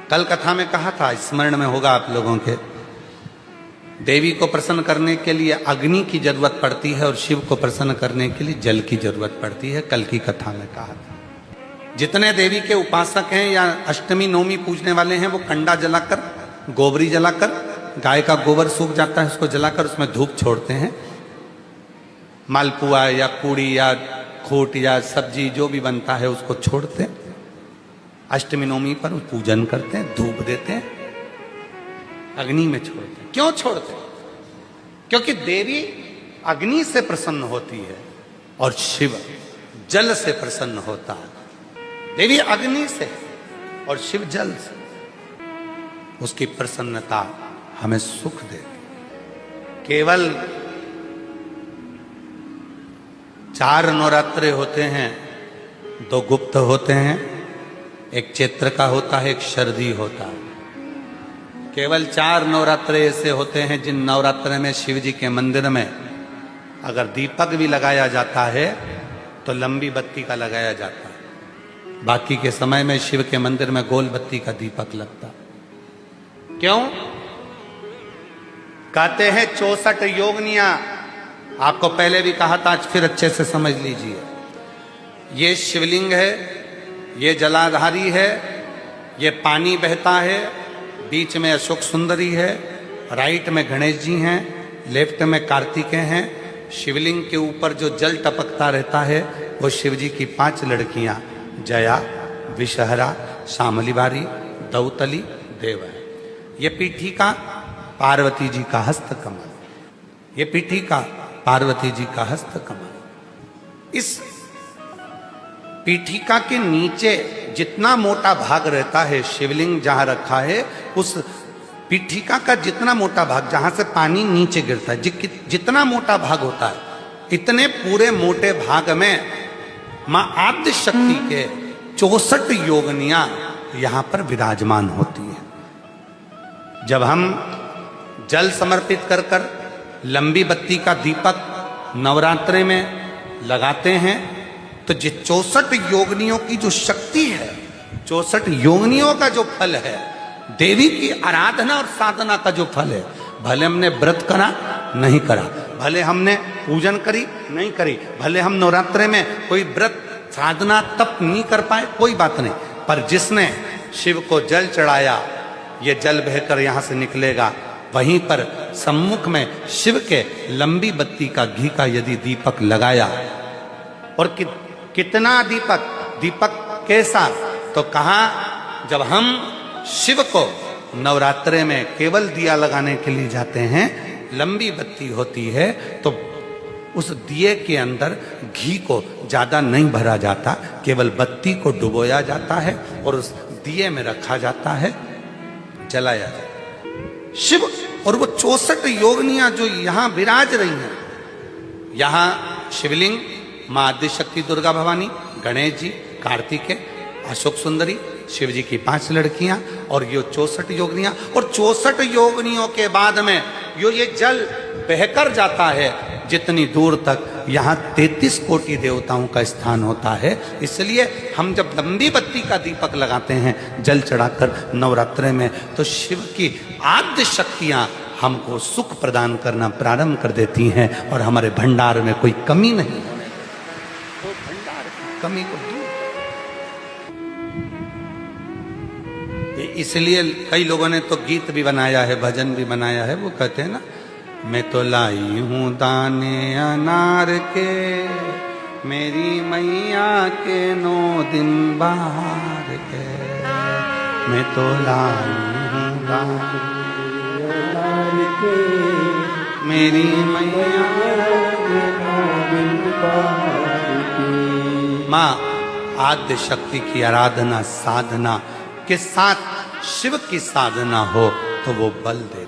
कल कथा में कहा था, स्मरण में होगा आप लोगों के, देवी को प्रसन्न करने के लिए अग्नि की जरूरत पड़ती है और शिव को प्रसन्न करने के लिए जल की जरूरत पड़ती है। कल की कथा में कहा था। जितने देवी के उपासक हैं या अष्टमी नवमी पूजने वाले हैं, वो कंडा जलाकर, गोबरी जलाकर, गाय का गोबर सूख जाता है उसको जलाकर उसमें धूप छोड़ते हैं, मालपुआ या पूड़ी या खोट या सब्जी जो भी बनता है उसको छोड़ते हैं, अष्टमी नवमी पर पूजन करते हैं, धूप देते हैं, अग्नि में छोड़ते हैं। क्यों छोड़ते हैं? क्योंकि देवी अग्नि से प्रसन्न होती है और शिव जल से प्रसन्न होता है। देवी अग्नि से और शिव जल से, उसकी प्रसन्नता हमें सुख देती। केवल 4 नवरात्रे होते हैं, 2 गुप्त होते हैं, एक चैत्र का होता है, एक शरदी होता है। केवल 4 नवरात्रे ऐसे होते हैं जिन नवरात्रे में शिव जी के मंदिर में अगर दीपक भी लगाया जाता है तो लंबी बत्ती का लगाया जाता है। बाकी के समय में शिव के मंदिर में गोल बत्ती का दीपक लगता। क्यों? कहते हैं 64 योगनियां। आपको पहले भी कहा था, आज फिर अच्छे से समझ लीजिए। ये शिवलिंग है, ये जलाधारी है, ये पानी बहता है, बीच में अशोक सुंदरी है, राइट में गणेश जी हैं, लेफ्ट में कार्तिकेय हैं। शिवलिंग के ऊपर जो जल टपकता रहता है वो शिव जी की 5 लड़कियां, जया, विषहरा, शामलीबारी, दौतली, देव है। ये पीठिका पार्वती जी का हस्त कमल, ये पीठिका पार्वती जी का हस्त कमल। इस पीठिका के नीचे जितना मोटा भाग रहता है, शिवलिंग जहां रखा है उस पीठिका का जितना मोटा भाग, जहां से पानी नीचे गिरता है, जितना मोटा भाग होता है, इतने पूरे मोटे भाग में मां आद्य शक्ति के 64 योगनियां यहां पर विराजमान होती है। जब हम जल समर्पित कर कर लंबी बत्ती का दीपक नवरात्रे में लगाते हैं तो जो 64 योगनियों की जो शक्ति है, 64 योगनियों का जो फल है, देवी की आराधना और साधना का जो फल है, भले हमने व्रत करा नहीं करा, भले हमने पूजन करी नहीं करी, भले हम नवरात्रे में कोई व्रत साधना तप नहीं कर पाए, कोई बात नहीं, पर जिसने शिव को जल चढ़ाया, ये जल बहकर यहां से निकलेगा, वहीं पर सम्मुख में शिव के लंबी बत्ती का घी का यदि दीपक लगाया, और कितना दीपक, दीपक कैसा, तो कहा जब हम शिव को नवरात्रे में केवल दिया लगाने के लिए जाते हैं, लंबी बत्ती होती है, तो उस दिए के अंदर घी को ज्यादा नहीं भरा जाता, केवल बत्ती को डुबोया जाता है और उस दिए में रखा जाता है, जलाया जाता है। शिव और वो 64 योगनियां जो यहां विराज रही हैं, यहां शिवलिंग, मां आदिशक्ति दुर्गा भवानी, गणेश जी, कार्तिकेय, अशोक सुंदरी, शिव जी की 5 लड़कियां और ये 64 योगनियां, और 64 योगनियों के बाद में ये जल बहकर जाता है जितनी दूर तक, यहाँ 33 कोटि देवताओं का स्थान होता है। इसलिए हम जब लंबी बत्ती का दीपक लगाते हैं जल चढ़ाकर नवरात्रे में, तो शिव की आद्य शक्तियां हमको सुख प्रदान करना प्रारंभ कर देती हैं और हमारे भंडार में कोई कमी नहीं है, तो भंडार की कमी को दूर। इसलिए कई लोगों ने तो गीत भी बनाया है, भजन भी बनाया है, वो कहते हैं ना, मैं तो लाई हूं दाने अनार के, मेरी मैया के 9 दिन बाहर के, मैं तो लाई हूं दाने अनार के, मेरी मैया के 9 दिन बाहर के। माँ आद्य शक्ति की आराधना साधना के साथ शिव की साधना हो तो वो बल दे।